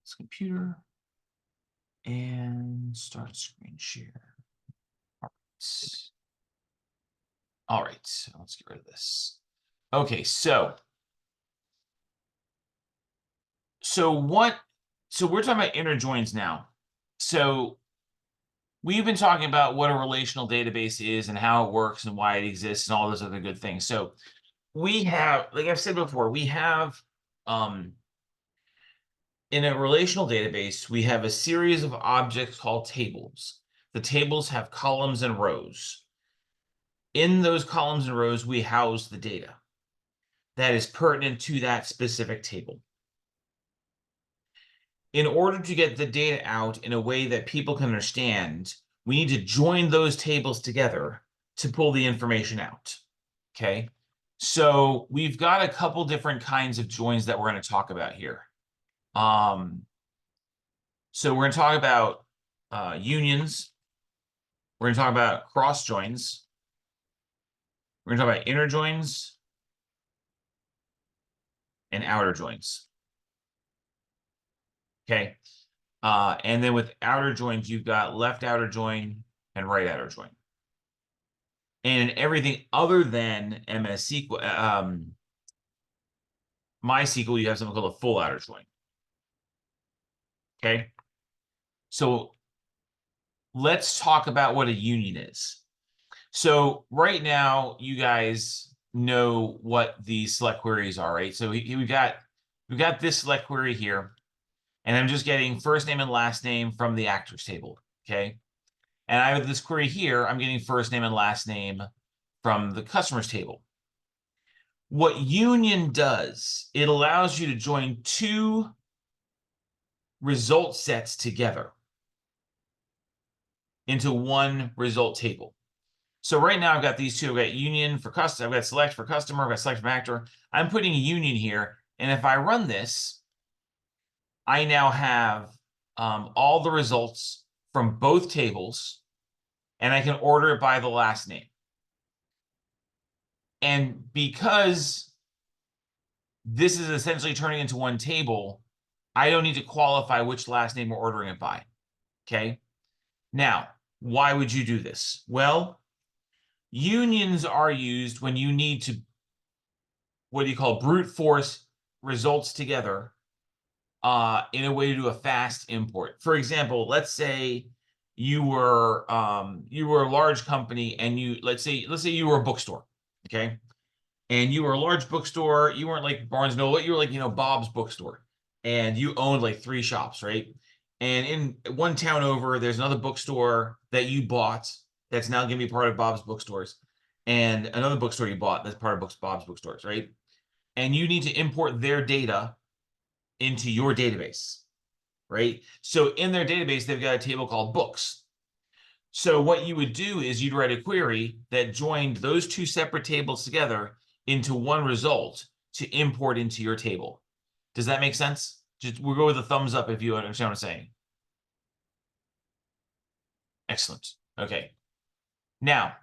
this computer and start screen share. All right, so let's get rid of this. Okay, so we're talking about inner joins now. So we've been talking about what a relational database is and how it works and why it exists and all those other good things. So we have, like I've said before, we have in a relational database, we have a series of objects called tables. The tables have columns and rows. In those columns and rows, we house the data that is pertinent to that specific table. In order to get the data out in a way that people can understand, we need to join those tables together to pull the information out. Okay, so we've got a couple different kinds of joins that we're going to talk about here. So we're going to talk about unions. We're going to talk about cross joins. We're going to talk about inner joins and outer joins. Okay. And then with outer joins, you've got left outer join and right outer join. And in everything other than MS SQL, MySQL, you have something called a full outer join. Okay. So let's talk about what a union is. So right now, you guys know what the select queries are, right? So we've got this select query here, and I'm just getting first name and last name from the actors table, okay? And I have this query here, I'm getting first name and last name from the customers table. What union does, it allows you to join two result sets together into one result table. So right now I've got these two. I've got union for customer, I've got select for customer, I've got select from actor. I'm putting a union here, and if I run this, I now have all the results from both tables, and I can order it by the last name. And because this is essentially turning into one table, I don't need to qualify which last name we're ordering it by. Okay. Now, why would you do this? Well, unions are used when you need to, what do you call, brute force results together in a way to do a fast import. For example, let's say you were a large company, and let's say you were a bookstore, okay? And you were a large bookstore. You weren't like Barnes & Noble. You were like, Bob's Bookstore, and you owned like 3 shops, right? And in one town over, there's another bookstore that you bought that's now going to be part of Bob's Bookstores, and another bookstore you bought that's part of Bob's Bookstores, right? And you need to import their data into your database, right? So in their database, they've got a table called books. So what you would do is you'd write a query that joined those two separate tables together into one result to import into your table. Does that make sense? We'll go with a thumbs up if you understand what I'm saying. Excellent. Okay. Now,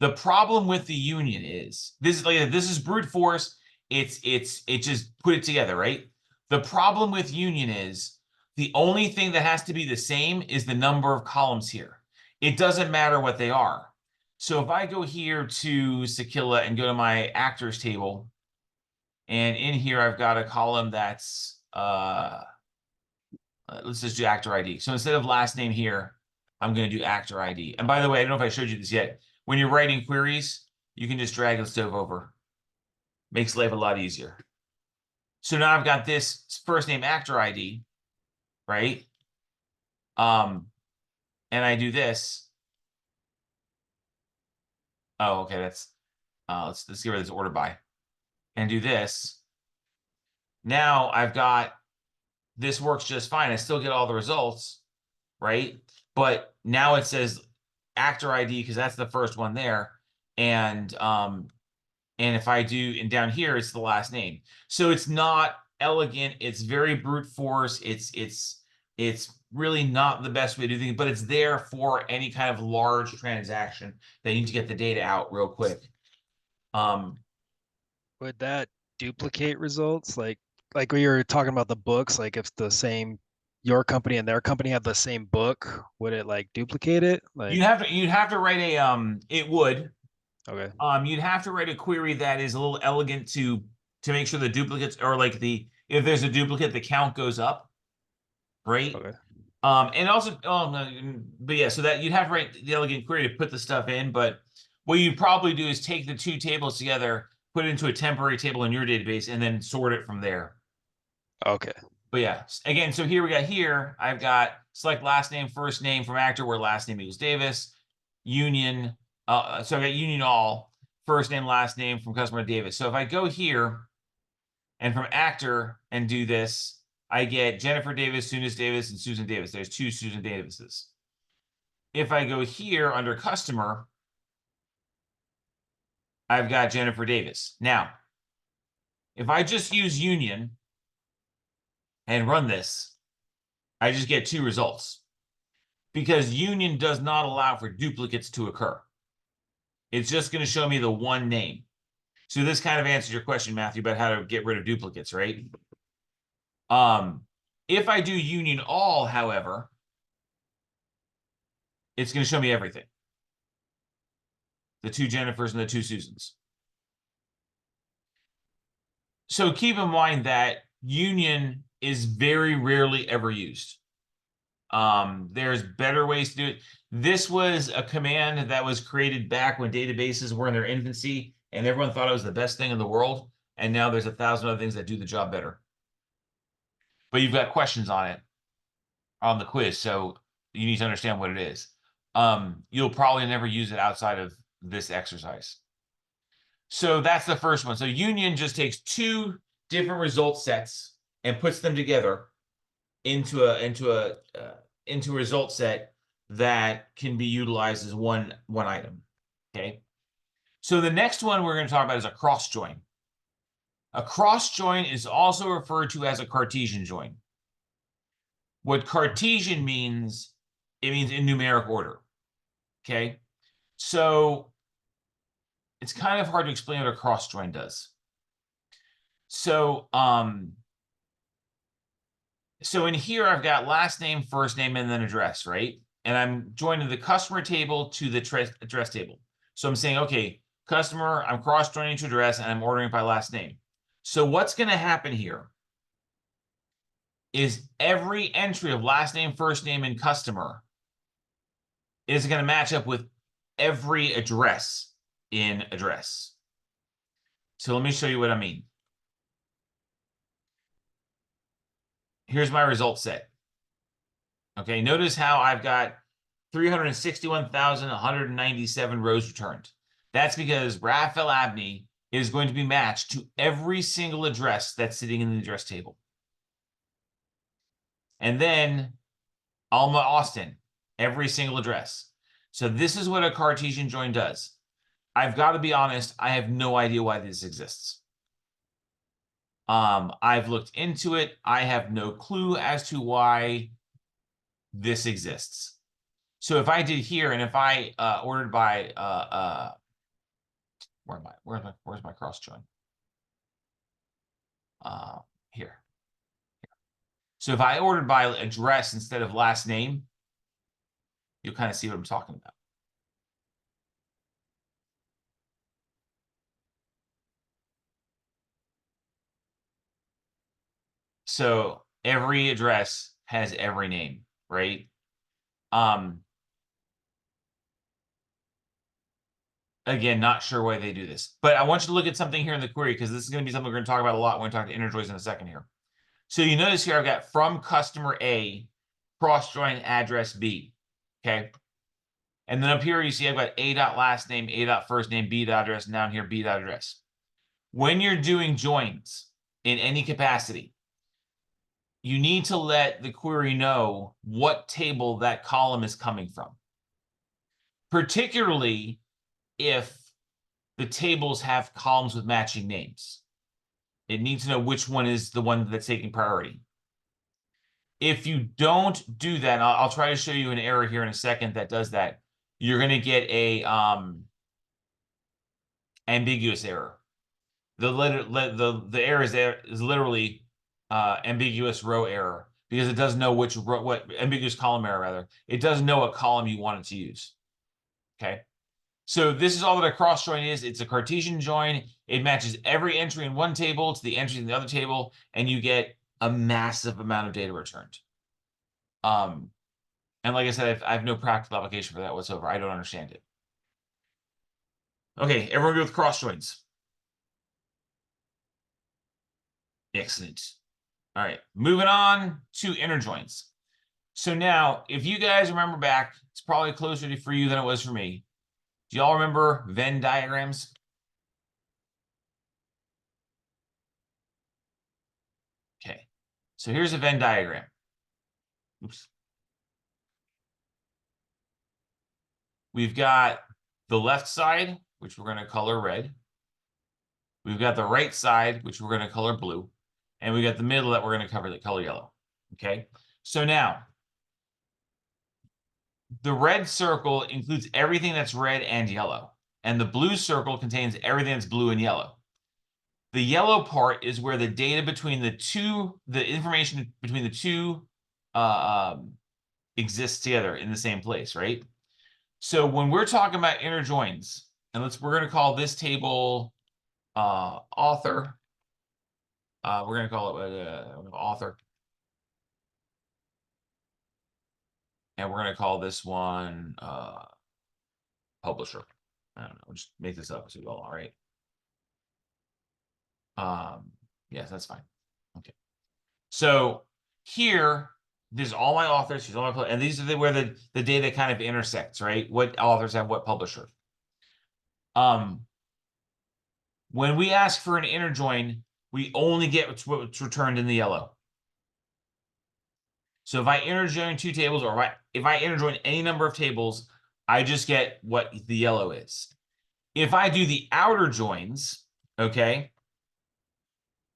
the problem with the union is this is brute force. It just put it together, right? The problem with union is the only thing that has to be the same is the number of columns here. It doesn't matter what they are. So if I go here to Sakilla and go to my actors table, and in here I've got a column that's let's just do actor ID. So instead of last name here, I'm going to do actor ID. And by the way, I don't know if I showed you this yet. When you're writing queries, you can just drag the stove over. Makes life a lot easier. So now I've got this first name actor ID, right? And I do this. Oh, okay. That's let's get rid of this order by and do this. Now I've got this works just fine. I still get all the results, right? But now it says actor ID because that's the first one there. And if I do, and down here, it's the last name. So it's not elegant. It's very brute force. It's really not the best way to do things, but it's there for any kind of large transaction that you need to get the data out real quick. Would that duplicate results? Like we were talking about the books, like if the same your company and their company have the same book, would it like duplicate it? Like, You'd have to write a it would. okay, You'd have to write a query that is a little elegant to make sure the duplicates or like if there's a duplicate, the count goes up, right? okay, And also, but yeah, so that you'd have to write the elegant query to put the stuff in. But what you'd probably do is take the two tables together, put it into a temporary table in your database, and then sort it from there. okay, But yeah, again, so I've got select last name, first name from actor where last name equals Davis, union. So I got union all, first name, last name from customer Davis. So if I go here and from actor and do this, I get Jennifer Davis, Davis, and Susan Davis. There's two Susan Davises. If I go here under customer, I've got Jennifer Davis. Now, if I just use union and run this, I just get two results because union does not allow for duplicates to occur. It's just going to show me the one name. So this kind of answers your question, Matthew, about how to get rid of duplicates, right? If I do union all, however, it's going to show me everything. The two Jennifers and the two Susans. So keep in mind that union is very rarely ever used. There's better ways to do it. This was a command that was created back when databases were in their infancy and everyone thought it was the best thing in the world. And now there's 1,000 other things that do the job better. But you've got questions on it on the quiz, so you need to understand what it is. You'll probably never use it outside of this exercise. So that's the first one. So union just takes two different result sets and puts them together into a result set that can be utilized as one item. Okay. So the next one we're going to talk about is a cross join. A cross join is also referred to as a Cartesian join. What Cartesian means, it means in numeric order. Okay. So it's kind of hard to explain what a cross join does. So in here, I've got last name, first name, and then address, right? And I'm joining the customer table to the address table. So I'm saying, okay, customer, I'm cross-joining to address, and I'm ordering by last name. So what's going to happen here is every entry of last name, first name, and customer is going to match up with every address in address. So let me show you what I mean. Here's my result set. Okay, notice how I've got 361,197 rows returned. That's because Raphael Abney is going to be matched to every single address that's sitting in the address table. And then Alma Austin, every single address. So this is what a Cartesian join does. I've got to be honest, I have no idea why this exists. I've looked into it. I have no clue as to why this exists. So if I did here, and if I ordered by where's my cross join? Here. So if I ordered by address instead of last name, you'll kind of see what I'm talking about. So every address has every name, right? Again, not sure why they do this, but I want you to look at something here in the query because this is going to be something we're going to talk about a lot when we talk to integer joins in a second here. So you notice here I've got from customer A, cross join address B, okay? And then up here you see I've got A dot last name, A dot first name, B dot address, and down here B dot address. When you're doing joins in any capacity, you need to let the query know what table that column is coming from, particularly if the tables have columns with matching names. It needs to know which one is the one that's taking priority. If you don't do that, I'll try to show you an error here in a second that does that. You're going to get a ambiguous error. The error is literally ambiguous row error, because it doesn't know what ambiguous column error rather. It doesn't know what column you want it to use. Okay. So this is all that a cross join is. It's a Cartesian join. It matches every entry in one table to the entry in the other table, and you get a massive amount of data returned. And like I said, I have no practical application for that whatsoever. I don't understand it. Okay, everyone go with cross joins. Excellent. All right, moving on to inner joins. So now, if you guys remember back, it's probably closer for you than it was for me. Do y'all remember Venn diagrams? Okay, so here's a Venn diagram. Oops. We've got the left side, which we're going to color red. We've got the right side, which we're going to color blue. And we got the middle that we're going to cover the color yellow. Okay, so now the red circle includes everything that's red and yellow. And the blue circle contains everything that's blue and yellow. The yellow part is where the data between the two, the information between the two exists together in the same place, right? So when we're talking about inner joins, and we're going to call this table author. We're going to call it author. And we're going to call this one publisher. I don't know. We'll just make this up as we go. All right. Yes, that's fine. Okay. So here, there's all my authors. Here's all my and these are where the data kind of intersects, right? What authors have what publisher. When we ask for an inner join, we only get what's returned in the yellow. So if I inner join two tables, or if I inner join any number of tables, I just get what the yellow is. If I do the outer joins, okay,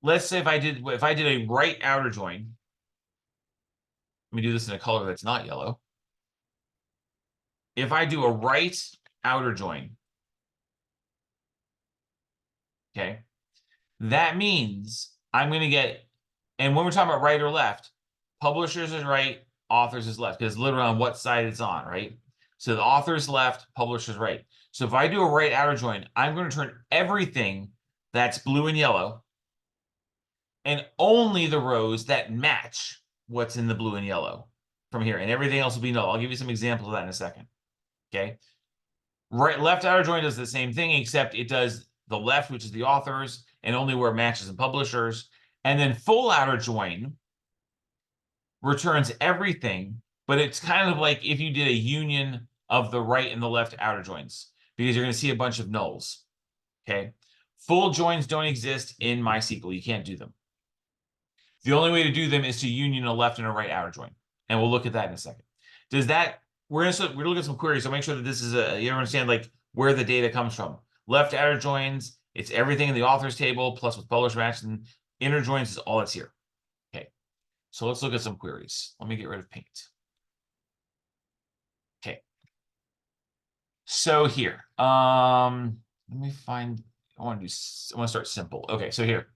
let's say if I did a right outer join, let me do this in a color that's not yellow. If I do a right outer join, okay, that means I'm going to get, and when we're talking about right or left, publishers is right, authors is left, because literally on what side it's on, right? So the author's left, publisher's right. So if I do a right outer join, I'm going to turn everything that's blue and yellow, and only the rows that match what's in the blue and yellow from here, and everything else will be null. I'll give you some examples of that in a second. Okay. Right, left outer join does the same thing, except it does the left, which is the authors, and only where it matches in publishers. And then full outer join returns everything, but it's kind of like if you did a union of the right and the left outer joins, because you're going to see a bunch of nulls. Okay. Full joins don't exist in MySQL. You can't do them. The only way to do them is to union a left and a right outer join. And we'll look at that in a second. Does that, we're going to look at some queries, so make sure that this is you understand like where the data comes from. Left outer joins, it's everything in the authors table plus with publisher match, and inner joins is all that's here. Okay, so let's look at some queries. Let me get rid of paint. Okay, so here, let me find, I want to start simple. Okay, so here,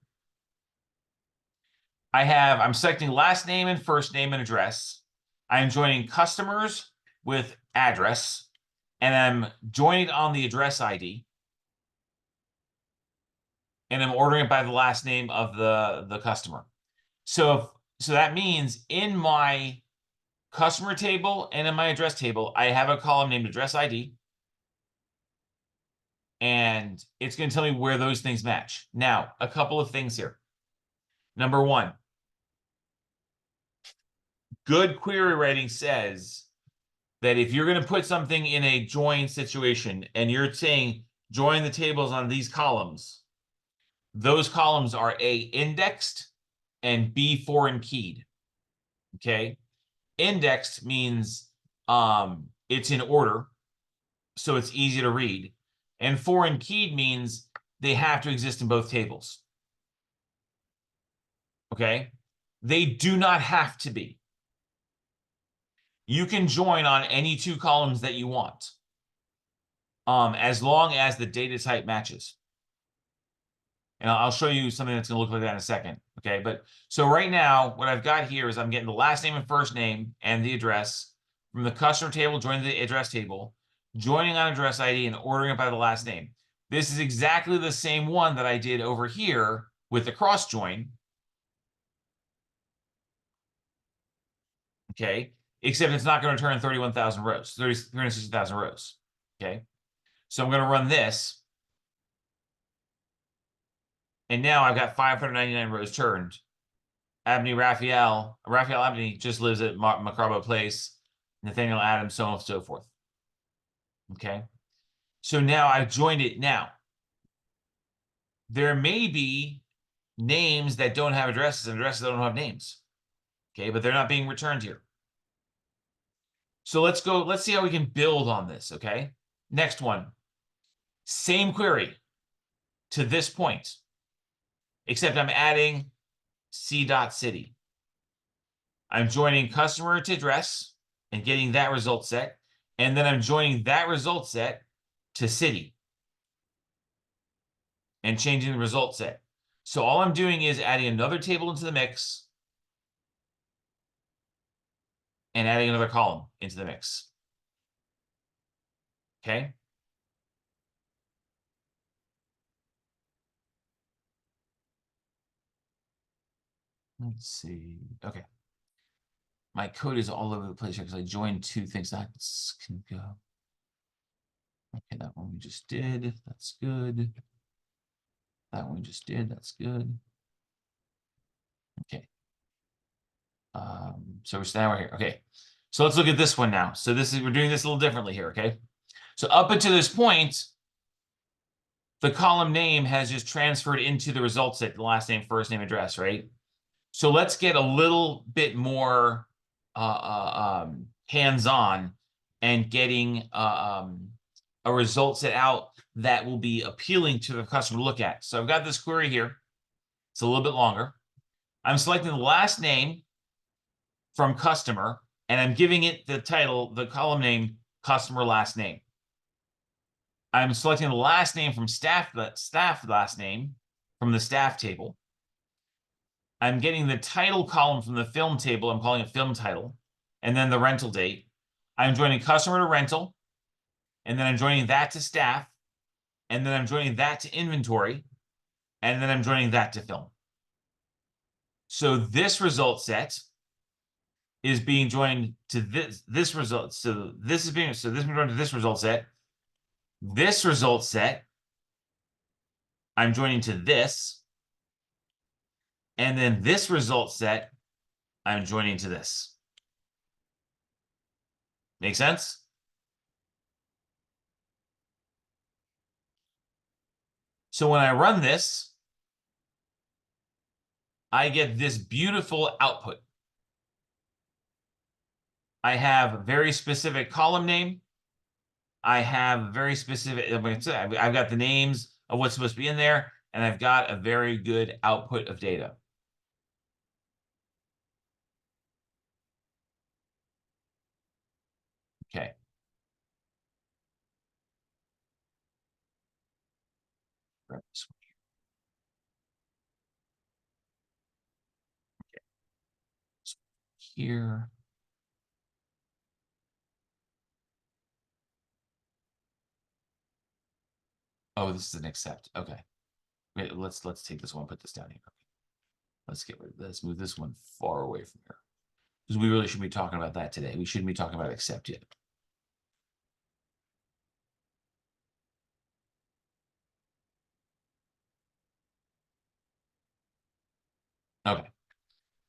I'm selecting last name and first name and address. I'm joining customers with address, and I'm joining on the address ID. And I'm ordering it by the last name of the customer. So that means in my customer table and in my address table, I have a column named address ID. And it's going to tell me where those things match. Now, a couple of things here. Number one, good query writing says that if you're going to put something in a join situation and you're saying join the tables on these columns, those columns are A, indexed, and B, foreign keyed. Okay. Indexed means it's in order, so it's easy to read. And foreign keyed means they have to exist in both tables. Okay. They do not have to be. You can join on any two columns that you want, as long as the data type matches. And I'll show you something that's going to look like that in a second. Okay, but so right now, what I've got here is I'm getting the last name and first name and the address from the customer table, joining the address table, joining on address ID and ordering it by the last name. This is exactly the same one that I did over here with the cross join. Okay, except it's not going to return 31,000 rows, 360,000 rows. Okay, so I'm going to run this. And now I've got 599 rows turned. Abney Raphael Abney just lives at Macrabo Place. Nathaniel Adams, so on and so forth. Okay. So now I've joined it now. There may be names that don't have addresses and addresses that don't have names. Okay, but they're not being returned here. So let's see how we can build on this. Okay. Next one. Same query to this point, except I'm adding c.city. I'm joining customer to address and getting that result set. And then I'm joining that result set to city and changing the result set. So all I'm doing is adding another table into the mix and adding another column into the mix. Okay. Let's see. Okay. My code is all over the place here because I joined two things. That can go. Okay, that one we just did. That's good. That one we just did. That's good. Okay. So now we're here. Okay. So let's look at this one now. So we're doing this a little differently here. Okay. So up until this point, the column name has just transferred into the result set, the last name, first name, address, right? So let's get a little bit more hands-on and getting a result set out that will be appealing to the customer to look at. So I've got this query here. It's a little bit longer. I'm selecting the last name from customer, and I'm giving it the title, the column name, customer last name. I'm selecting the last name from staff last name from the staff table. I'm getting the title column from the film table. I'm calling it film title, and then the rental date. I'm joining customer to rental, and then I'm joining that to staff, and then I'm joining that to inventory, and then I'm joining that to film. So this result set is being joined to this result. So this is being joined to this result set. This result set, I'm joining to this. And then this result set, I'm joining to this. Make sense? So when I run this, I get this beautiful output. I have very specific column name. I have very specific, I've got the names of what's supposed to be in there, and I've got a very good output of data. Okay. Grab this one here. Okay. So here. Oh, this is an accept. Okay. Wait, let's take this one, put this down here. Okay. Let's get rid of this, move this one far away from here. Because we really shouldn't be talking about that today. We shouldn't be talking about accept yet. Okay.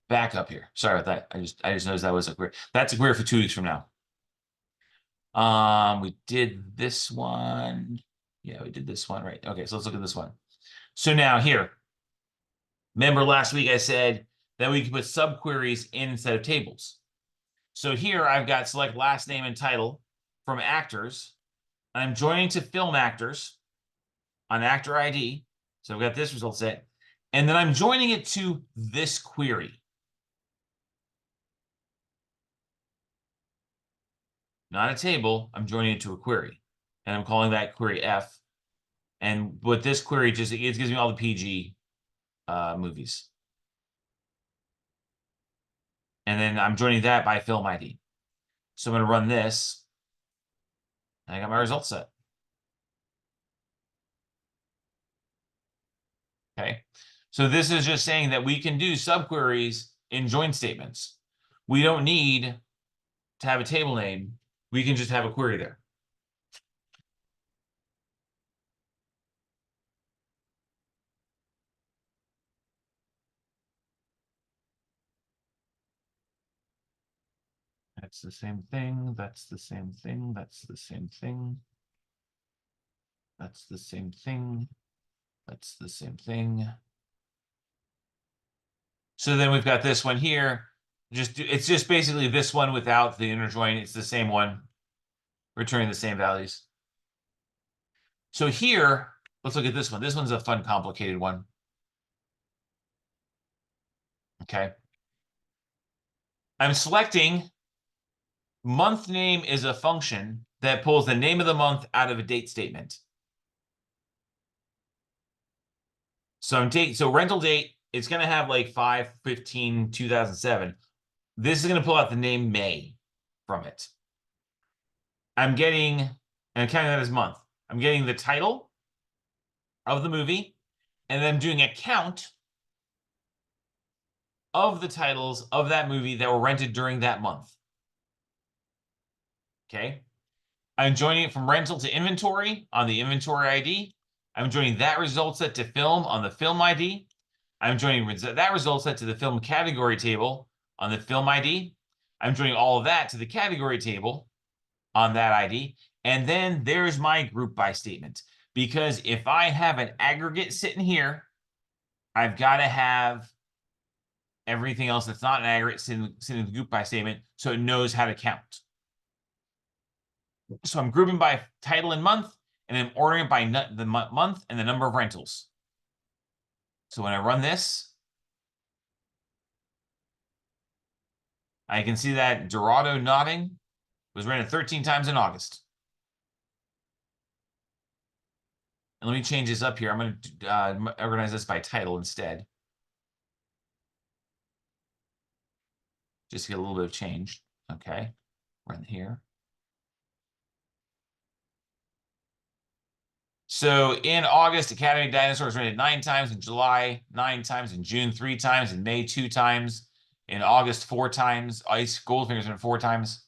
Back up here. Sorry about that. I just noticed that was a query. That's a query for 2 weeks from now. We did this one. Yeah, we did this one, right? Okay, so let's look at this one. So now here, remember last week I said that we could put subqueries in instead of tables. So here I've got select last name and title from actors. I'm joining to film actors on actor ID. So I've got this result set. And then I'm joining it to this query. Not a table, I'm joining it to a query. And I'm calling that query F. And with this query, it gives me all the PG movies. And then I'm joining that by film ID. So I'm going to run this. And I got my result set. Okay. So this is just saying that we can do subqueries in join statements. We don't need to have a table name. We can just have a query there. That's the same thing. That's the same thing. That's the same thing. That's the same thing. That's the same thing. So then we've got this one here. It's just basically this one without the inner join. It's the same one, returning the same values. So here, let's look at this one. This one's a fun, complicated one. Okay. I'm selecting month name is a function that pulls the name of the month out of a date statement. So rental date, it's going to have like 5/15/2007. This is going to pull out the name May from it. I'm getting, and I'm counting that as month. I'm getting the title of the movie, and then I'm doing a count of the titles of that movie that were rented during that month. Okay. I'm joining it from rental to inventory on the inventory ID. I'm joining that result set to film on the film ID. I'm joining that result set to the film category table on the film ID. I'm joining all of that to the category table on that ID. And then there's my group by statement. Because if I have an aggregate sitting here, I've got to have everything else that's not an aggregate sitting in the group by statement so it knows how to count. So I'm grouping by title and month, and I'm ordering it by the month and the number of rentals. So when I run this, I can see that Dorado Nodding was rented 13 times in August. And let me change this up here. I'm going to organize this by title instead. Just to get a little bit of change. Okay. Run here. So in August, Academy Dinosaurs rented 9 times, in July 9 times, in June 3 times, in May 2 times, in August 4 times, Ice Goldfinger's rented 4 times.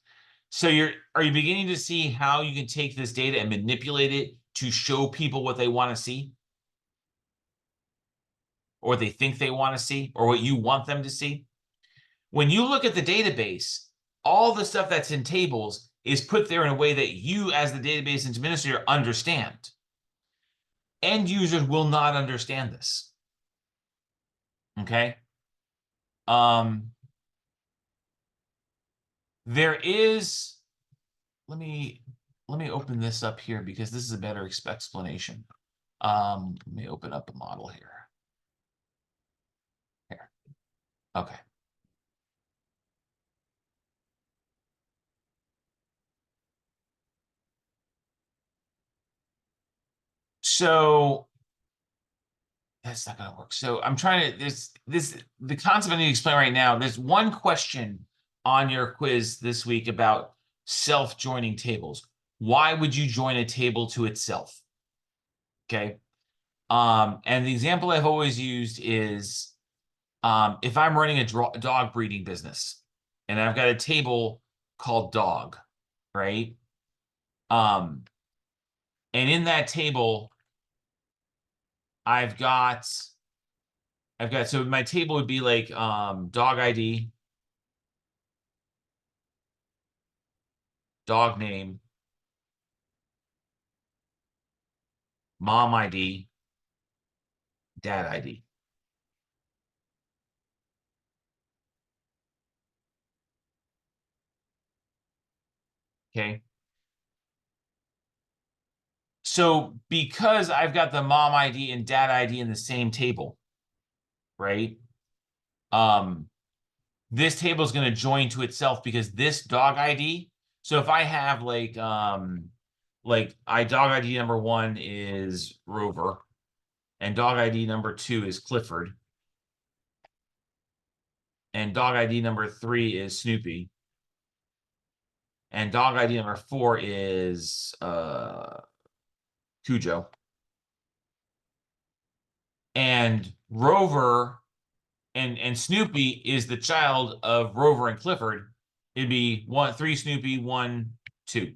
So are you beginning to see how you can take this data and manipulate it to show people what they want to see? Or what they think they want to see, or what you want them to see? When you look at the database, all the stuff that's in tables is put there in a way that you, as the database administrator, understand. End users will not understand this. Okay. There is, let me open this up here because this is a better explanation. Let me open up a model here. Here. Okay. So that's not going to work. So I'm trying to, the concept I need to explain right now. There's one question on your quiz this week about self-joining tables. Why would you join a table to itself? Okay. And the example I've always used is if I'm running a dog breeding business and I've got a table called dog, right? And in that table, I've got, so my table would be like dog ID, dog name, mom ID, dad ID. Okay. So because I've got the mom ID and dad ID in the same table, right? This table is going to join to itself because this dog ID. So if I have like dog ID number 1 is Rover and dog ID number 2 is Clifford. And dog ID number 3 is Snoopy. And dog ID number 4 is Cujo. And Rover and Snoopy is the child of Rover and Clifford. It'd be 3 Snoopy, 1, 2.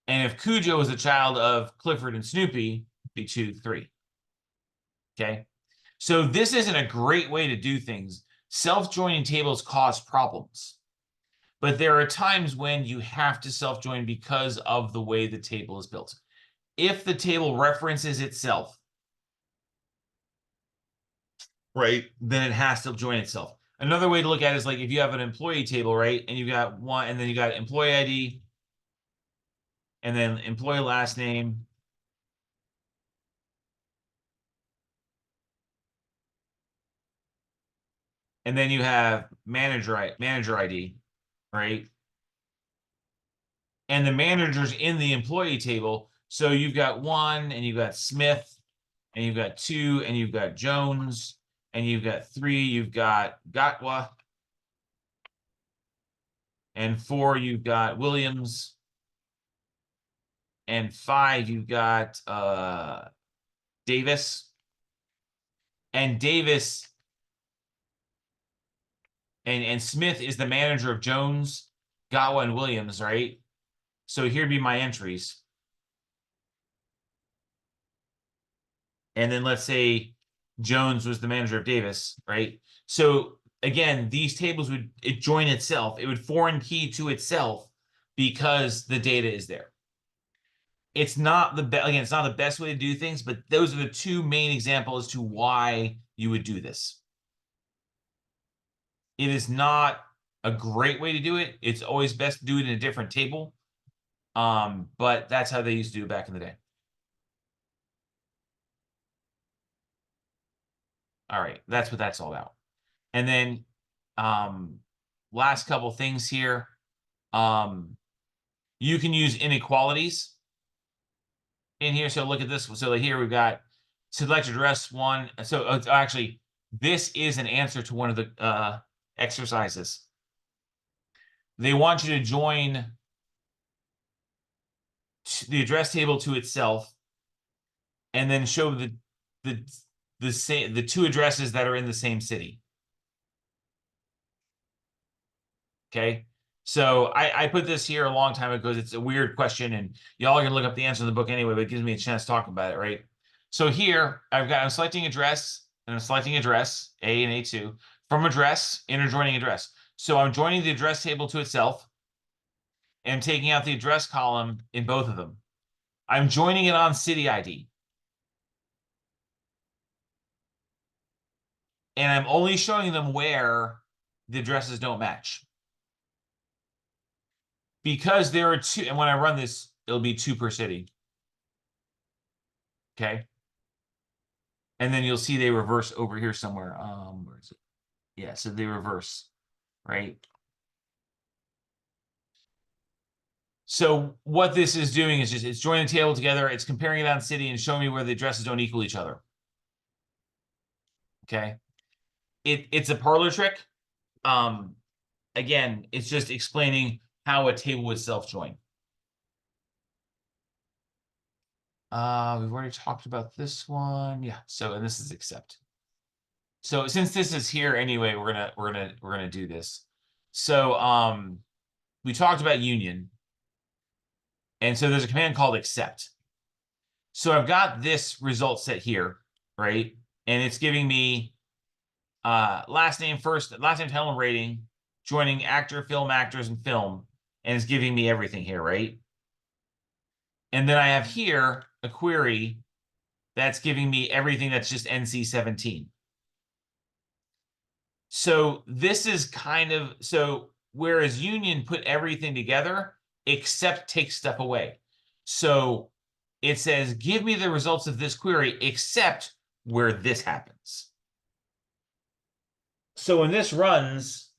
And if Cujo is a child of Clifford and Snoopy, it'd be 2, 3. Okay. So this isn't a great way to do things. Self-joining tables cause problems. But there are times when you have to self-join because of the way the table is built. If the table references itself, right, then it has to join itself. Another way to look at it is like if you have an employee table, right, and you've got one, and then you got employee ID, and then employee last name, and then you have manager ID, right? And the manager's in the employee table. So you've got 1, and you've got Smith, and you've got 2, and you've got Jones, and you've got 3, you've got Gatwa, and 4, you've got Williams, and 5, you've got Davis. And Davis and Smith is the manager of Jones, Gatwa, and Williams, right? So here'd be my entries. And then let's say Jones was the manager of Davis, right? So again, these tables would join itself. It would foreign key to itself because the data is there. It's not the best, again, it's not the best way to do things, but those are the 2 main examples as to why you would do this. It is not a great way to do it. It's always best to do it in a different table. But that's how they used to do it back in the day. All right, that's what that's all about. And then last couple things here. You can use inequalities in here. So look at this. So here we've got select address 1. So actually, this is an answer to one of the exercises. They want you to join the address table to itself and then show the 2 addresses that are in the same city. Okay. So I put this here a long time ago because it's a weird question and y'all are gonna look up the answer in the book anyway, but it gives me a chance to talk about it, right? So here I'm selecting address and I'm selecting address A and A2 from address, inner joining address. So I'm joining the address table to itself and taking out the address column in both of them. I'm joining it on city ID. And I'm only showing them where the addresses don't match. Because there are 2, and when I run this, it'll be 2 per city. Okay. And then you'll see they reverse over here somewhere. Where is it? Yeah, so they reverse, right? So what this is doing is just it's joining the table together, it's comparing it on city and showing me where the addresses don't equal each other. Okay. It's a parlor trick. Again, it's just explaining how a table would self-join. We've already talked about this one. Yeah, so and this is accept. So since this is here anyway, we're gonna do this. So we talked about union. And so there's a command called accept. So I've got this result set here, right? And it's giving me last name, title, and rating, joining actor, film, actors, and film, and it's giving me everything here, right? And then I have here a query that's giving me everything that's just NC-17. So this is kind of, so whereas union put everything together, accept takes stuff away. So it says, give me the results of this query, except where this happens. So when this runs,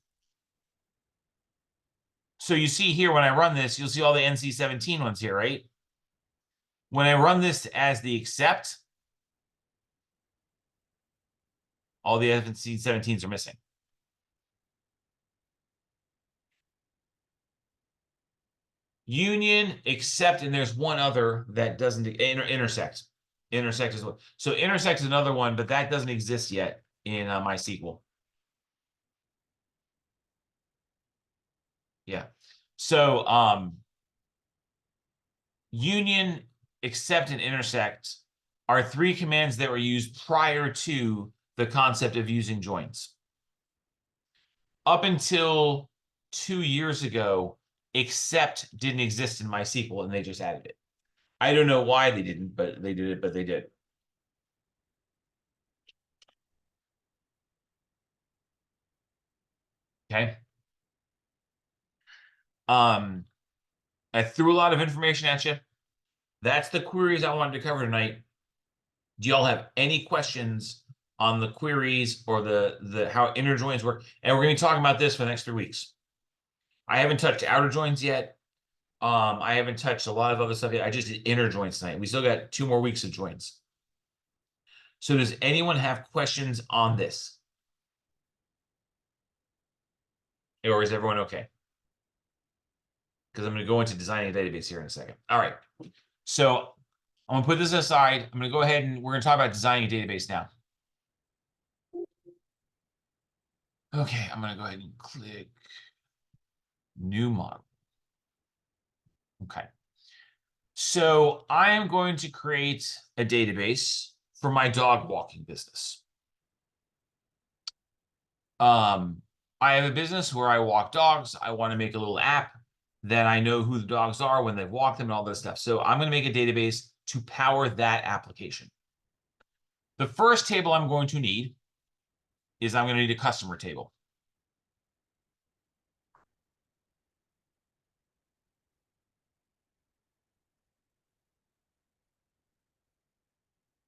so you see here, when I run this, you'll see all the NC-17 ones here, right? When I run this as the accept, all the NC-17s are missing. Union, except, and there's one other that doesn't intersect. Intersect is one. So intersect is another one, but that doesn't exist yet in MySQL. Yeah. So union, except, and intersect are three commands that were used prior to the concept of using joins. Up until 2 years ago, except didn't exist in MySQL, and they just added it. I don't know why they didn't, but they did it, but they did. Okay. I threw a lot of information at you. That's the queries I wanted to cover tonight. Do y'all have any questions on the queries or the how inner joins work? And we're going to be talking about this for the next 3 weeks. I haven't touched outer joins yet. I haven't touched a lot of other stuff yet. I just did inner joins tonight. We still got 2 more weeks of joins. So does anyone have questions on this? Or is everyone okay? Because I'm going to go into designing a database here in a second. All right. So I'm going to put this aside. I'm going to go ahead and we're going to talk about designing a database now. Okay, I'm going to go ahead and click new model. Okay. So I am going to create a database for my dog walking business. I have a business where I walk dogs. I want to make a little app that I know who the dogs are when they've walked them and all this stuff. So I'm going to make a database to power that application. The first table I'm going to need is I'm going to need a customer table.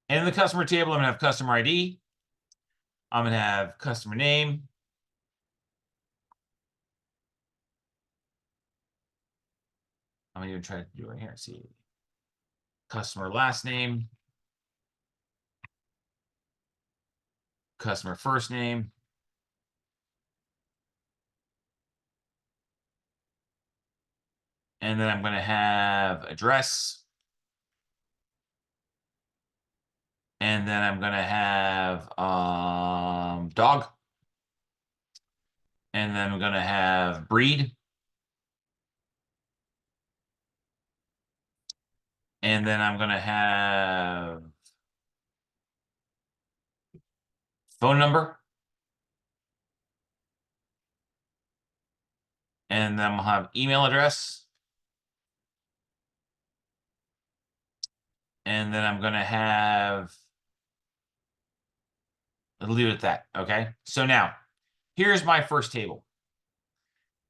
And in the customer table, I'm going to have customer ID. I'm going to have customer name. I'm going to even try to do it here. See, customer last name, customer first name, and then I'm going to have address, and then I'm going to have dog, and then I'm going to have breed, and then I'm going to have phone number, and then I'm going to have email address, and then I'm going to have, I'll leave it at that. Okay. So now here's my first table.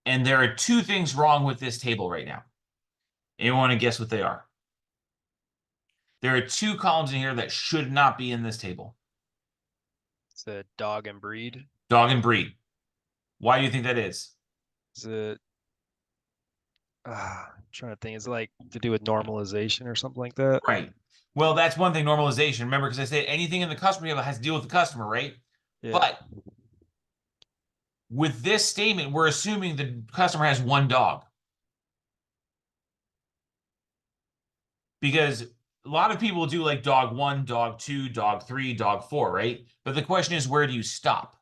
And there are 2 things wrong with this table right now. Anyone want to guess what they are? There are 2 columns in here that should not be in this table. It's a dog and breed. Dog and breed. Why do you think that is? Is it? I'm trying to think. Is it like to do with normalization or something like that? Right. Well, that's one thing, normalization. Remember, because I said anything in the customer table has to deal with the customer, right? Yeah. But with this statement, we're assuming the customer has 1 dog. Because a lot of people do like dog 1, dog 2, dog 3, dog 4, right? But the question is, where do you stop?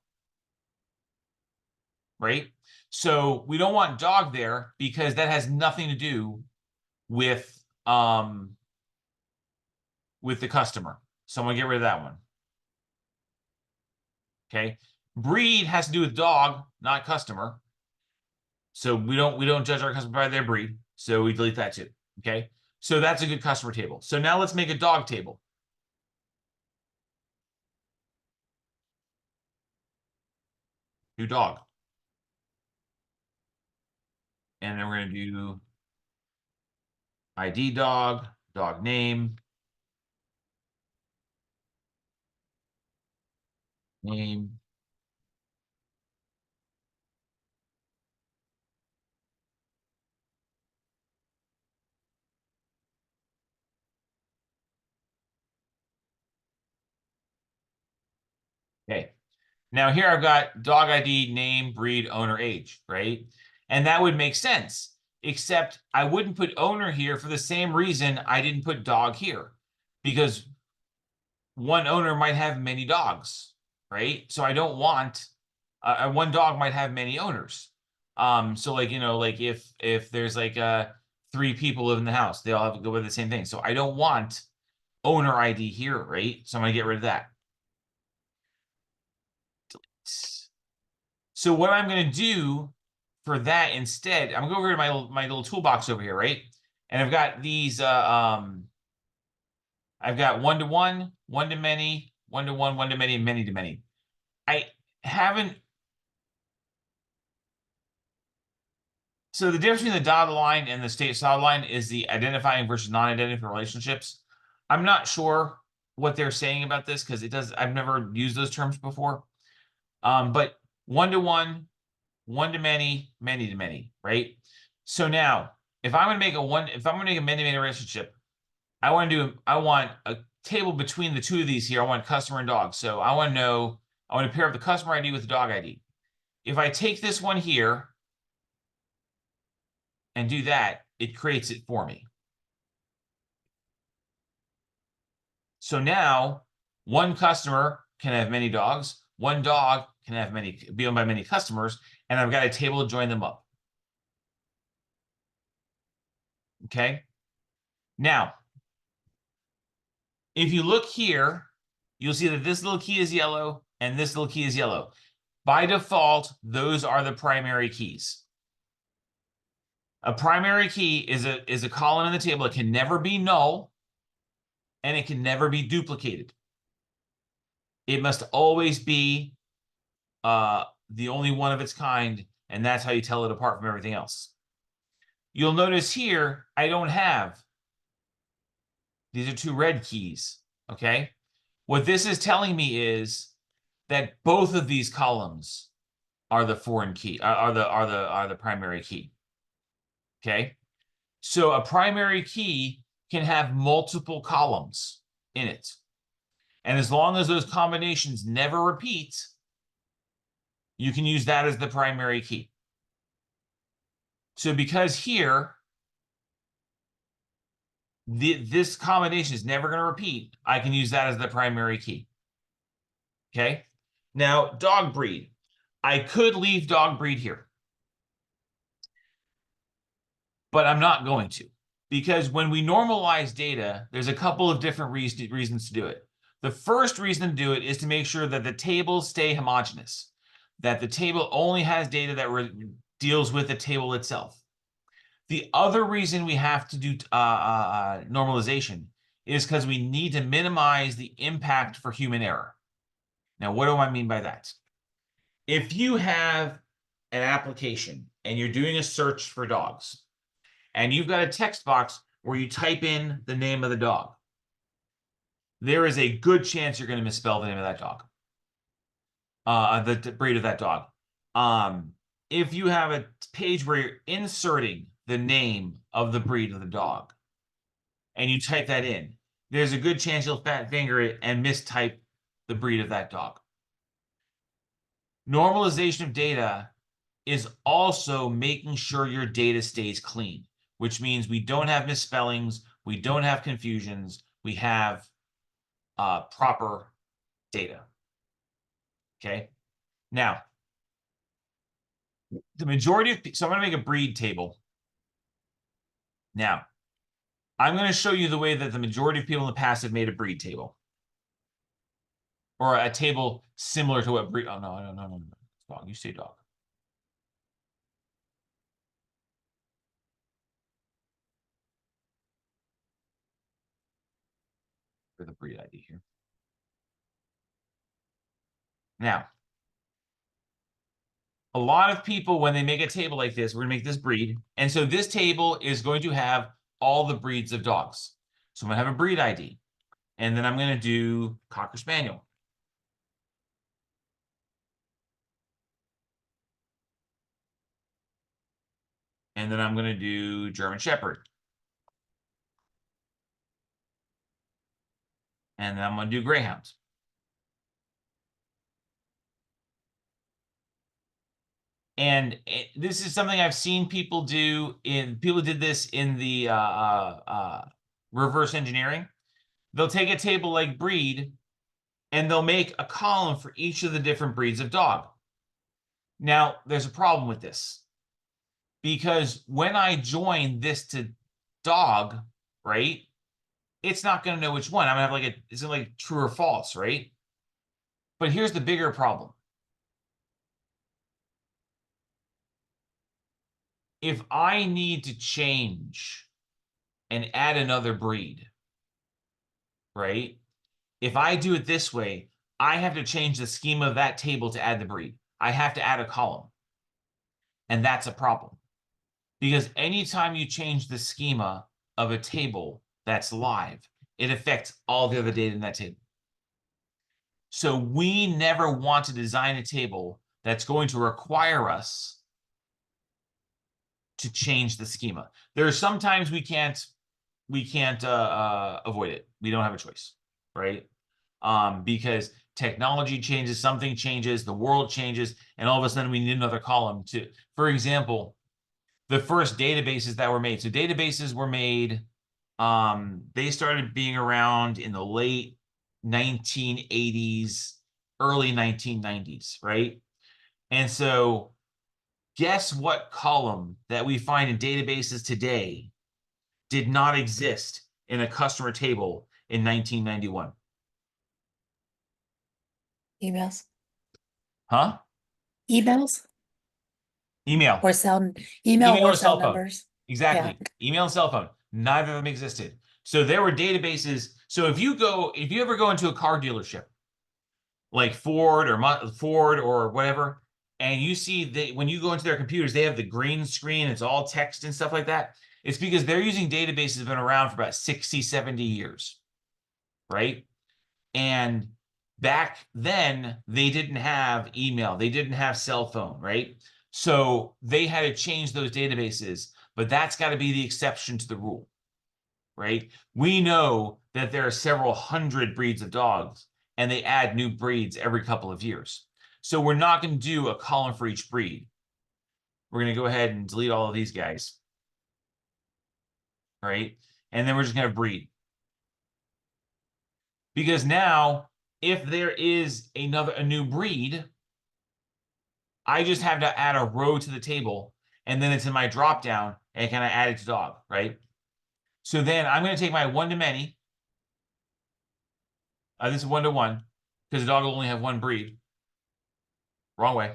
Right? So we don't want dog there because that has nothing to do with the customer. So I'm gonna get rid of that one. Okay. Breed has to do with dog, not customer. So we don't judge our customer by their breed. So we delete that too. Okay. So that's a good customer table. So now let's make a dog table. New dog. And then we're going to do ID dog, dog name, name. Okay. Now here I've got dog ID, name, breed, owner, age, right? And that would make sense except I wouldn't put owner here for the same reason I didn't put dog here, because one owner might have many dogs, right? So I don't want one dog might have many owners. So like, like if there's like three people live in the house, they all have to go with the same thing. So I don't want owner ID here, right? So I'm gonna get rid of that. Delete. So what I'm gonna do for that instead, I'm gonna go over to my little toolbox over here, right? And I've got these I've got one-to-one, one-to-many, one-to-one, one-to-many, and many-to-many. I haven't. So the difference between the dotted line and the state solid line is the identifying versus non-identifying relationships. I'm not sure what they're saying about this because I've never used those terms before. But one-to-one, one-to-many, many-to-many, right? So now, if I'm going to make a many-to-many relationship, I want a table between the two of these here. I want customer and dog. So I want to pair up the customer ID with the dog ID. If I take this one here and do that, it creates it for me. So now one customer can have many dogs, one dog can have be owned by many customers, and I've got a table to join them up. Okay. Now, if you look here, you'll see that this little key is yellow and this little key is yellow. By default, those are the primary keys. A primary key is a column in the table. It can never be null and it can never be duplicated. It must always be the only one of its kind, and that's how you tell it apart from everything else. You'll notice here, I don't have. These are two red keys, okay? What this is telling me is that both of these columns are the foreign key, are the primary key. Okay? So a primary key can have multiple columns in it. And as long as those combinations never repeat, you can use that as the primary key. So because here, this combination is never going to repeat, I can use that as the primary key. Okay? Now, dog breed. I could leave dog breed here, but I'm not going to, because when we normalize data, there's a couple of different reasons to do it. The first reason to do it is to make sure that the tables stay homogeneous, that the table only has data that deals with the table itself. The other reason we have to do normalization is because we need to minimize the impact for human error. Now, what do I mean by that? If you have an application and you're doing a search for dogs, and you've got a text box where you type in the name of the dog, there is a good chance you're going to misspell the name of that dog, the breed of that dog. If you have a page where you're inserting the name of the breed of the dog, and you type that in, there's a good chance you'll fat finger it and mistype the breed of that dog. Normalization of data is also making sure your data stays clean, which means we don't have misspellings, we don't have confusions, we have proper data. Okay. Now, the majority of so I'm going to make a breed table. Now, I'm going to show you the way that the majority of people in the past have made a breed table, or a table similar to what breed. Oh no. Dog. You say dog. For the breed ID here. Now, a lot of people, when they make a table like this, we're going to make this breed. And so this table is going to have all the breeds of dogs. So I'm going to have a breed ID. And then I'm going to do Cocker Spaniel. And then I'm going to do German Shepherd. And then I'm going to do Greyhound. And this is something I've seen people do people did this in the reverse engineering. They'll take a table like breed and they'll make a column for each of the different breeds of dog. Now, there's a problem with this because when I join this to dog, right, it's not going to know which one. I'm going to have like it's like true or false, right? But here's the bigger problem. If I need to change and add another breed, right? If I do it this way, I have to change the schema of that table to add the breed. I have to add a column. And that's a problem. Because anytime you change the schema of a table that's live, it affects all the other data in that table. So we never want to design a table that's going to require us to change the schema. There are sometimes we can't avoid it. We don't have a choice, right? Because technology changes, something changes, the world changes, and all of a sudden we need another column to, for example, the first databases that were made. So databases were made, they started being around in the late 1980s, early 1990s, right? And so guess what column that we find in databases today did not exist in a customer table in 1991? Emails, Huh? emails Email. or cell, Email email or or cell cell phone. numbers. Exactly. Email and cell phone. Neither of them existed. So there were databases. So if you ever go into a car dealership, like Ford or whatever, and you see when you go into their computers, they have the green screen, it's all text and stuff like that. It's because they're using databases that have been around for about 60, 70 years, right? And back then, they didn't have email, they didn't have cell phone, right? So they had to change those databases, but that's got to be the exception to the rule, right? We know that there are several hundred breeds of dogs and they add new breeds every couple of years. So we're not going to do a column for each breed. We're going to go ahead and delete all of these guys, right? And then we're just going to breed. Because now, if there is a new breed, I just have to add a row to the table, and then it's in my drop down, and can I add it to dog, right? So then I'm going to take my one-to-many. This is one-to-one, because the dog will only have one breed. Wrong way.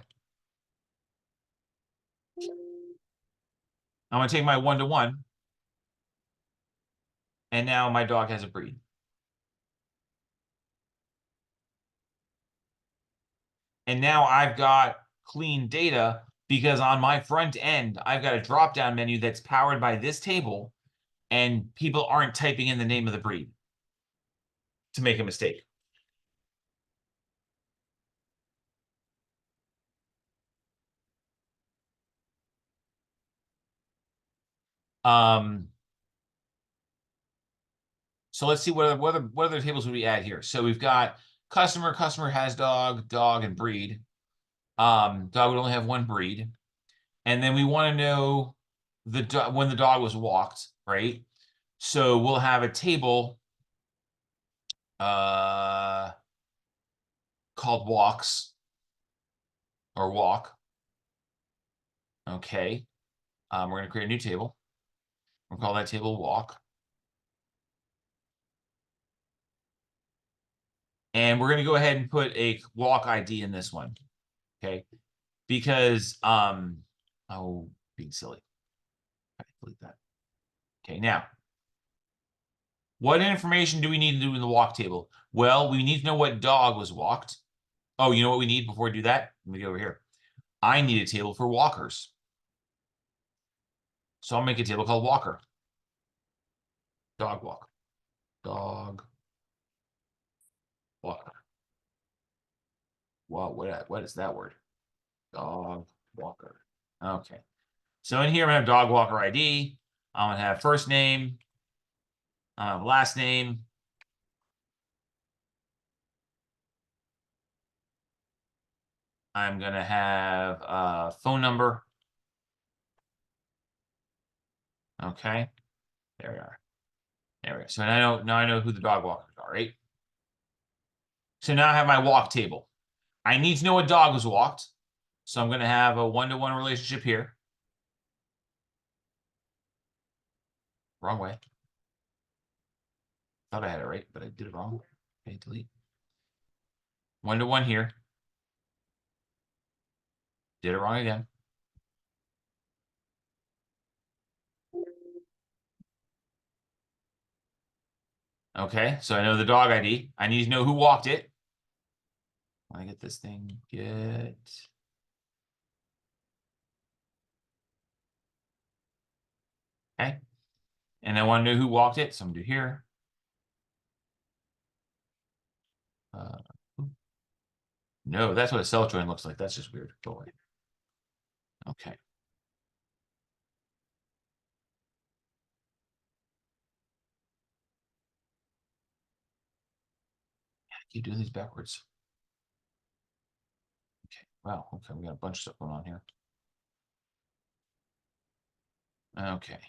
I'm going to take my one-to-one, and now my dog has a breed. And now I've got clean data because on my front end, I've got a drop-down menu that's powered by this table, and people aren't typing in the name of the breed to make a mistake. So let's see what other tables would we add here. So we've got customer has dog, and breed. Dog would only have one breed. And then we want to know when the dog was walked, right? So we'll have a table called walks or walk. Okay. We're going to create a new table. We'll call that table walk. And we're going to go ahead and put a walk ID in this one. Okay. Because, being silly. Delete that. Okay. Now, what information do we need to do in the walk table? Well, we need to know what dog was walked. Oh, you know what we need before we do that? Let me go over here. I need a table for walkers. So I'll make a table called walker. Dog walk. Dog walker. Wow, what is that word? Dog walker. Okay. So in here, I'm going to have dog walker ID. I'm going to have first name, last name. I'm gonna have a phone number. Okay, there we are. There we go. So now I know who the dog walkers are, right? So now I have my walk table. I need to know what dog was walked. So I'm gonna have a one-to-one relationship here. Wrong way. Thought I had it right, but I did it wrong. Okay, delete. One-to-one here. Did it wrong again. Okay, so I know the dog ID. I need to know who walked it. When I get this thing, get. Okay. And I want to know who walked it, so I'm gonna do here. No, that's what a cell join looks like. That's just weird. Go away. Okay. I keep doing these backwards. Okay. Wow. Okay, we got a bunch of stuff going on here. Okay.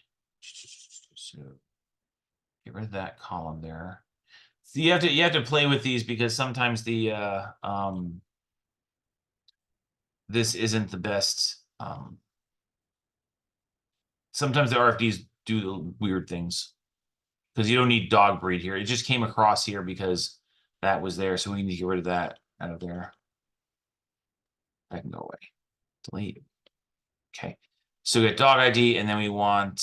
So get rid of that column there. So you have to play with these because sometimes the this isn't the best. Sometimes the RFDs do weird things because you don't need dog breed here. It just came across here because that was there, so we need to get rid of that out of there. That can go away. Delete. Okay. So we get dog ID, and then we want.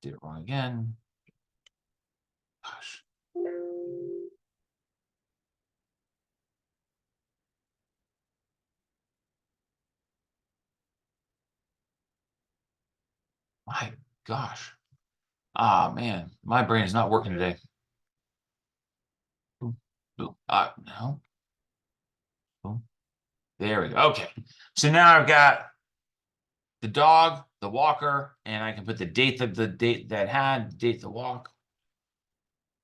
Did it wrong again. Gosh. My gosh. Ah, man, my brain is not working today. Boom, boom. No. Boom. There we go. Okay. So now I've got the dog, the walker, and I can put the date of the date that had, date of the walk,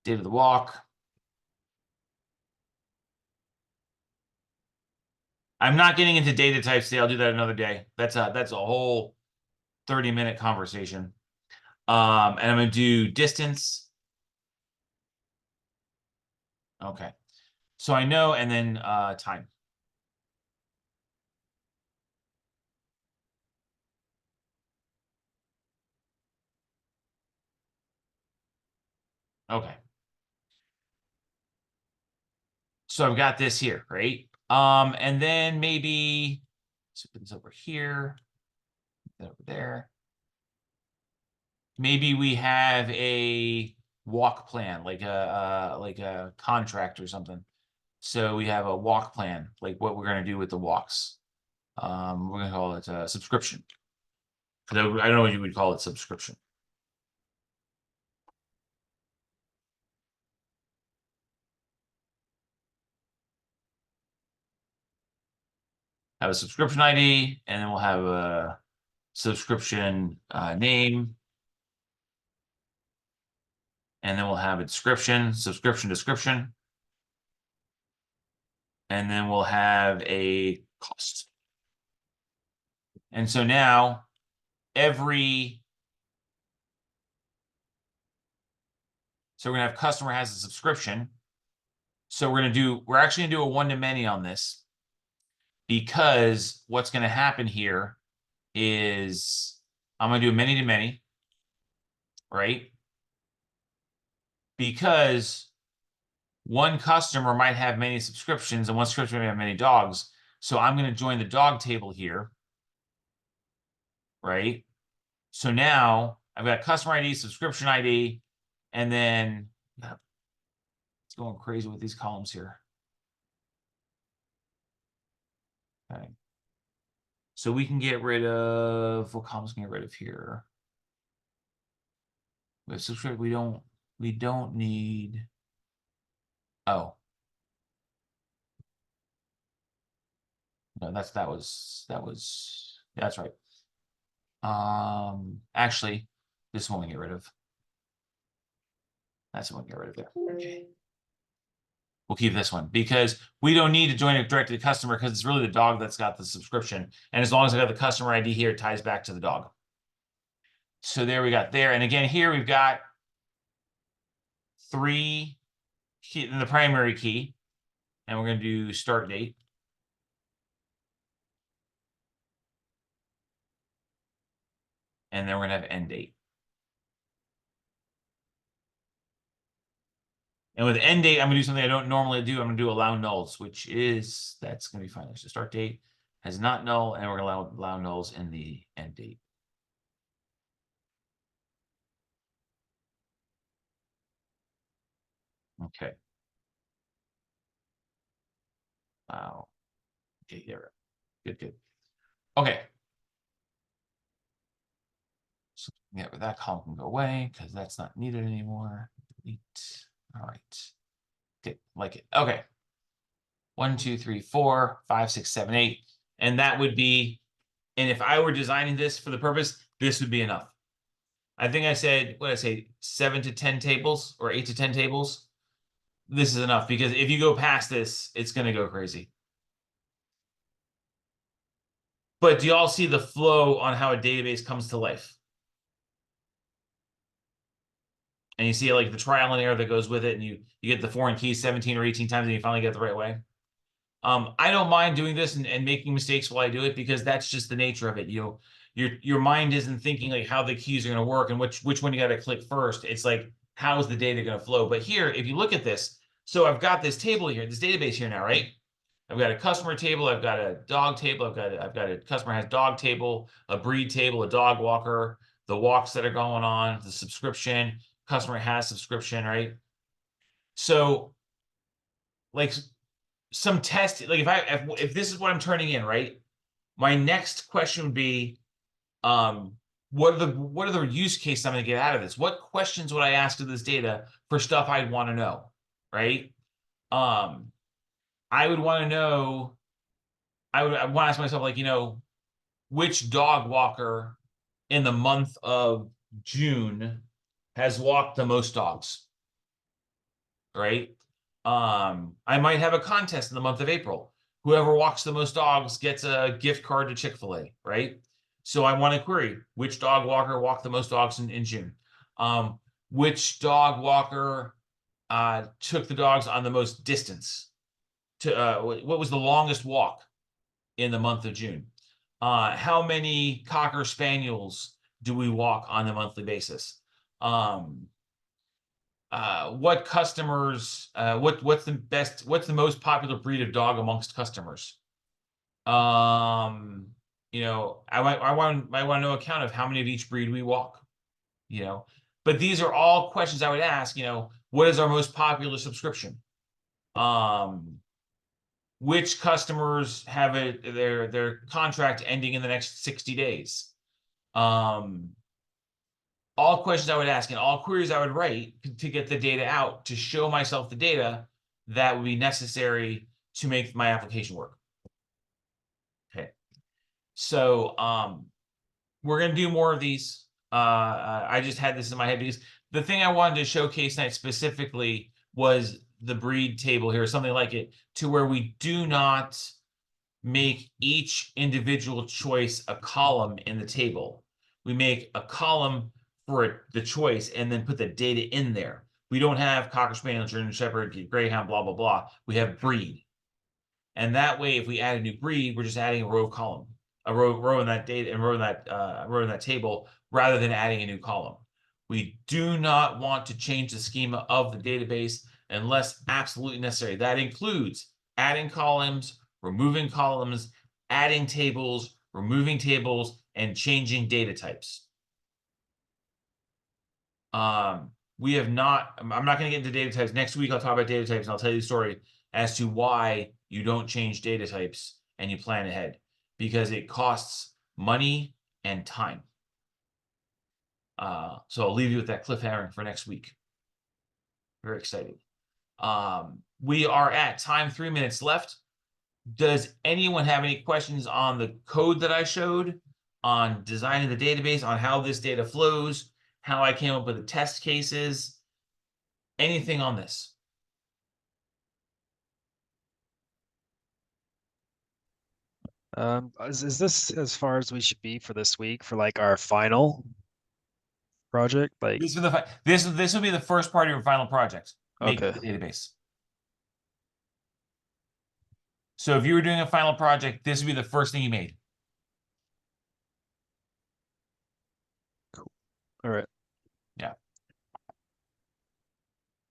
date of the walk. I'm not getting into data types today. I'll do that another day. That's a whole 30-minute conversation. And I'm gonna do distance. Okay. So I know, and then time. Okay. So I've got this here, right? And then maybe let's put this over here, put that over there. Maybe we have a walk plan, like a contract or something. So we have a walk plan, like what we're gonna do with the walks. We're gonna call it a subscription. I don't know what you would call it, subscription. Have a subscription ID, and then we'll have a subscription name. And then we'll have a description, subscription description. And then we'll have a cost. And so now so we're gonna have customer has a subscription. So we're actually gonna do a one-to-many on this, because what's gonna happen here is I'm gonna do a many-to-many, right? Because one customer might have many subscriptions and one subscription might have many dogs. So I'm going to join the dog table here, right? So now I've got customer ID, subscription ID, and then it's going crazy with these columns here. Okay. So we can get rid of, what columns can we get rid of here? With subscription, we don't need, oh. No, that's right. Actually, this one we get rid of. That's the one we get rid of there. Okay. We'll keep this one because we don't need to join it directly to customer because it's really the dog that's got the subscription. And as long as I got the customer ID here, it ties back to the dog. So there we got there. And again, here we've got 3 key in the primary key. And we're going to do start date. And then we're going to have end date. And with end date, I'm going to do something I don't normally do. I'm going to do allow nulls, which is, that's going to be fine. So start date has not null, and we're going to allow nulls in the end date. Okay. Wow. Okay, there. Good, good. Okay. So yeah, but that column can go away because that's not needed anymore. Delete. All right. Okay, like it. Okay. 1, 2, 3, 4, 5, 6, 7, 8. And that would be, and if I were designing this for the purpose, this would be enough. I think I said, what did I say, 7 to 10 tables or 8 to 10 tables. This is enough because if you go past this, it's going to go crazy. But do you all see the flow on how a database comes to life? And you see like the trial and error that goes with it, and you get the foreign keys 17 or 18 times and you finally get it the right way. I don't mind doing this and making mistakes while I do it because that's just the nature of it. Your mind isn't thinking like how the keys are going to work and which one you got to click first. It's like, how is the data going to flow? But here, if you look at this, so I've got this table here, this database here now, right? I've got a customer table, I've got a dog table, I've got a customer has dog table, a breed table, a dog walker, the walks that are going on, the subscription, customer has subscription, right? So like some test, like if this is what I'm turning in, right? My next question would be, what are the use cases I'm going to get out of this? What questions would I ask of this data for stuff I'd want to know, right? I would want to know, I want to ask myself, like, which dog walker in the month of June has walked the most dogs, right? I might have a contest in the month of April. Whoever walks the most dogs gets a gift card to Chick-fil-A, right? So I want to query which dog walker walked the most dogs in June. Which dog walker took the dogs on the most distance? What was the longest walk in the month of June? How many Cocker Spaniels do we walk on a monthly basis? What customers, what's the most popular breed of dog amongst customers? I want to know a count of how many of each breed we walk, but these are all questions I would ask, what is our most popular subscription? Which customers have their contract ending in the next 60 days? All questions I would ask and all queries I would write to get the data out, to show myself the data that would be necessary to make my application work. Okay. So we're going to do more of these. I just had this in my head because the thing I wanted to showcase tonight specifically was the breed table here, something like it, to where we do not make each individual choice a column in the table. We make a column for the choice and then put the data in there. We don't have Cocker Spaniel, German Shepherd, Greyhound, blah, blah, blah. We have breed. And that way, if we add a new breed, we're just adding a row column, a row in that data and row in that table, rather than adding a new column. We do not want to change the schema of the database unless absolutely necessary. That includes adding columns, removing columns, adding tables, removing tables, and changing data types. We have not, I'm not going to get into data types. Next week, I'll talk about data types and I'll tell you the story as to why you don't change data types and you plan ahead, because it costs money and time. So I'll leave you with that cliffhanger for next week. Very excited. We are at time, 3 minutes left. Does anyone have any questions on the code that I showed, on designing the database, on how this data flows, how I came up with the test cases, anything on this? Is this as far as we should be for this week for like our final project? Like, This is the this will be the first part of your final project. Make okay. the database. So if you were doing a final project, this would be the first thing you made. All right.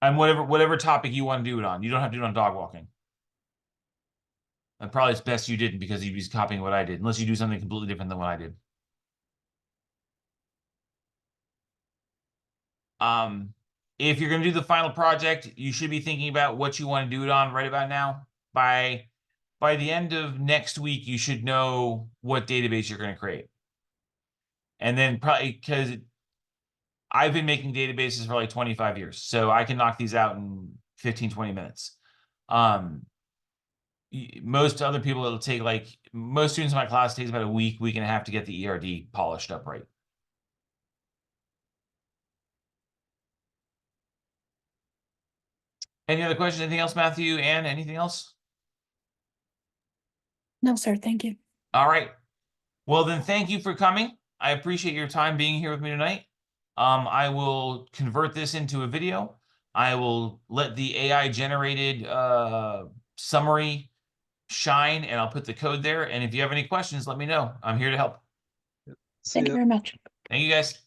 And whatever topic you want to do it on. You don't have to do it on dog walking. And probably it's best you didn't because you'd be copying what I did, unless you do something completely different than what I did. If you're going to do the final project, you should be thinking about what you want to do it on right about now. By the end of next week, you should know what database you're going to create. And then probably because I've been making databases for like 25 years, so I can knock these out in 15, 20 minutes. Most other people, it'll take like, most students in my class takes about a week and a half to get the ERD polished up right. Any other questions? Anything else, Matthew? Ann, anything else? No, sir. Thank you. All right. Well, then thank you for coming. I appreciate your time being here with me tonight. I will convert this into a video. I will let the AI generated summary shine, and I'll put the code there. And if you have any questions, let me know. I'm here to help. See Thank you ya. very much. Thank you, guys.